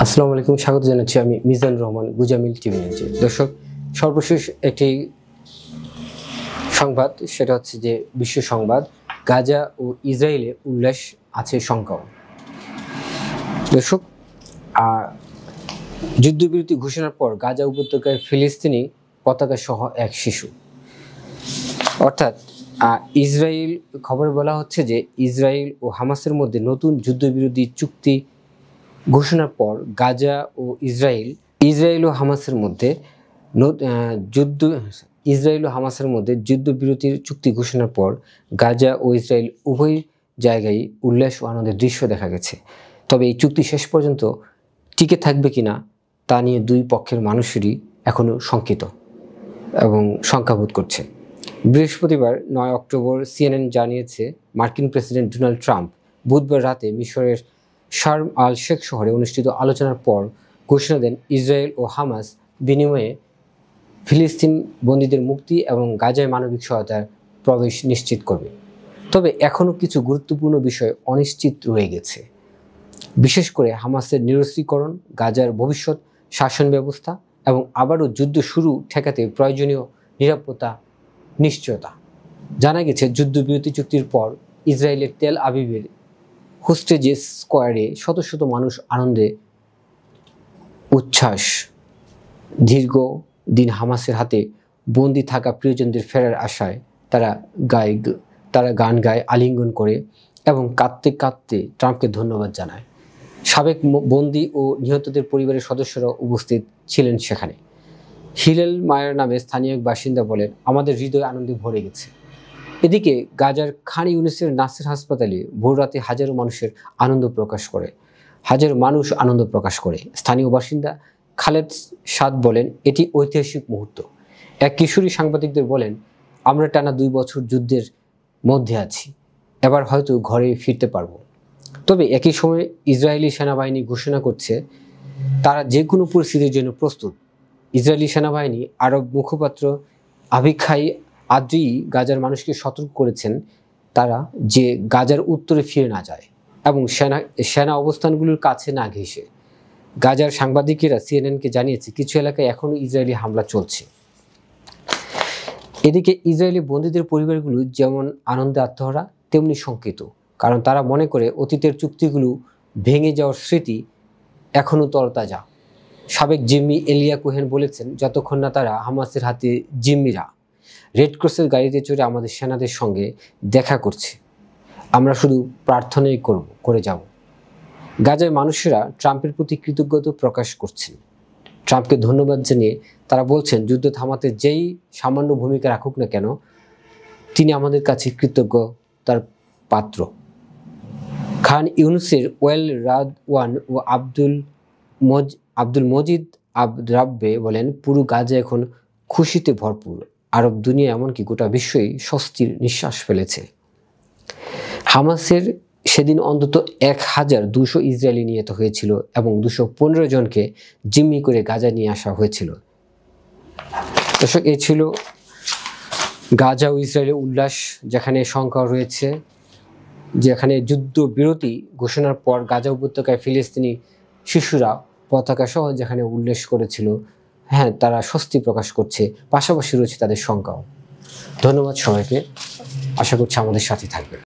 আসসালামু আলাইকুম, স্বাগত জানাচ্ছি আমি মিজানুর রহমান গুজামিল টিভি নিউজে। দর্শক, সর্বশেষ একটি সংবাদ, সেটা হচ্ছে যে বিশ্ব সংবাদ, গাজা ও ইসরায়েলে উল্লাস আছে শঙ্কাও। দর্শক, যুদ্ধবিরতি ঘোষণার পর গাজা উপত্যকায় ফিলিস্তিনি পতাকা সহ এক শিশু, অর্থাৎ ইসরায়েল, খবরে বলা হচ্ছে যে ইসরায়েল ও হামাসের মধ্যে নতুন যুদ্ধবিরতি চুক্তি ঘোষণার পর গাজা ও ইসরায়েল ও হামাসের মধ্যে যুদ্ধবিরতির চুক্তি ঘোষণার পর গাজা ও ইসরায়েল উভয় জায়গায় উল্লাস ও আনন্দের দৃশ্য দেখা গেছে। তবে এই চুক্তি শেষ পর্যন্ত টিকে থাকবে কিনা তা নিয়ে দুই পক্ষের মানুষেরই এখনও শঙ্কিত এবং শঙ্কাবোধ করছে। বৃহস্পতিবার 9 অক্টোবর CNN জানিয়েছে, মার্কিন প্রেসিডেন্ট ডোনাল্ড ট্রাম্প বুধবার রাতে মিশরের শার্ম আল শেখ শহরে অনুষ্ঠিত আলোচনার পর ঘোষণা দেন ইসরায়েল ও হামাস বিনিময়ে ফিলিস্তিন বন্দীদের মুক্তি এবং গাজায় মানবিক সহায়তার প্রবেশ নিশ্চিত করবে। তবে এখনও কিছু গুরুত্বপূর্ণ বিষয় অনিশ্চিত রয়ে গেছে, বিশেষ করে হামাসের নিরস্ত্রীকরণ, গাজার ভবিষ্যৎ শাসন ব্যবস্থা এবং আবারও যুদ্ধ শুরু ঠেকাতে প্রয়োজনীয় নিরাপত্তা নিশ্চয়তা। জানা গেছে, যুদ্ধবিরতি চুক্তির পর ইসরায়েলের তেল আবিবের হোস্টেজেস স্কোয়ারে শত শত মানুষ আনন্দে উচ্ছ্বাস। দীর্ঘ দিন হামাসের হাতে বন্দী থাকা প্রিয়জনদের ফেরার আশায় তারা গান গায়, আলিঙ্গন করে এবং কাঁদতে কাঁদতে ট্রাম্পকে ধন্যবাদ জানায়। সাবেক বন্দী ও নিহতদের পরিবারের সদস্যরা উপস্থিত ছিলেন সেখানে। হিলেল মায়ের নামে স্থানীয় এক বাসিন্দা বলেন, আমাদের হৃদয় আনন্দে ভরে গেছে। এদিকে গাজার খান ইউনিসের নাসের হাসপাতালে ভোররাতে হাজারো মানুষ আনন্দ প্রকাশ করে। স্থানীয় বাসিন্দা খালেদ সাদ বলেন, এটি ঐতিহাসিক মুহূর্ত। এক কিশোরী সাংবাদিকদের বলেন, আমরা টানা 2 বছর যুদ্ধের মধ্যে আছি, এবার হয়তো ঘরে ফিরতে পারব। তবে একই সময়ে ইসরায়েলি সেনাবাহিনী ঘোষণা করছে তারা যে কোনো পরিস্থিতির জন্য প্রস্তুত। ইসরায়েলি সেনাবাহিনী আরব মুখপাত্র আভিখাই আদ্রি গাজার মানুষকে সতর্ক করেছেন তারা যে গাজার উত্তরে ফিরে না যায় এবং সেনা অবস্থানগুলোর কাছে না ঘেঁষে। গাজার সাংবাদিকেরা সিএনএনকে জানিয়েছে, কিছু এলাকায় এখনও ইসরায়েলি হামলা চলছে। এদিকে ইসরায়েলি বন্দীদের পরিবারগুলো যেমন আনন্দে আত্মহারা তেমনি শঙ্কিত, কারণ তারা মনে করে অতীতের চুক্তিগুলো ভেঙে যাওয়ার স্মৃতি এখনও তরতাজা। সাবেক জিম্মি এলিয়া কোহেন বলেছেন, যতক্ষণ না তারা হামাসের হাতে জিম্মিরা রেড ক্রসের গাড়িতে চড়ে আমাদের সেনাদের সঙ্গে দেখা করছে, আমরা শুধু প্রার্থনাই করে যাব। গাজায় মানুষেরা ট্রাম্পের প্রতি কৃতজ্ঞতা প্রকাশ করছেন। ট্রাম্পকে ধন্যবাদ জানিয়ে তারা বলছেন, যুদ্ধ থামাতে যেই সামান্য ভূমিকা রাখুক না কেন, তিনি আমাদের কাছে কৃতজ্ঞতার পাত্র। খান ইউনুসের ওয়েল রাদওয়ান ও আব্দুল মজিদ রাব্বে বলেন, পুরো গাজা এখন খুশিতে ভরপুর। আরব দুনিয়া, এমনকি গোটা বিশ্বই স্বস্তির নিঃশ্বাস ফেলেছে। হামাসের সেদিন অন্তত 1200 ইসরায়েলি নিহত হয়েছিল এবং 215 জনকে জিম্মি করে গাজা নিয়ে আসা হয়েছিল। দর্শক, এই ছিল গাজা ও ইসরায়েলের উল্লাস, যেখানে শঙ্কা রয়েছে, যেখানে যুদ্ধবিরতি ঘোষণার পর গাজা উপত্যকায় ফিলিস্তিনি শিশুরা পতাকা সহ যেখানে উল্লাস করেছিল, হ্যাঁ, তারা স্বস্তি প্রকাশ করছে, পাশাপাশি রয়েছে তাদের শঙ্কাও। ধন্যবাদ সবাইকে, আশা করছি আমাদের সাথে থাকবে।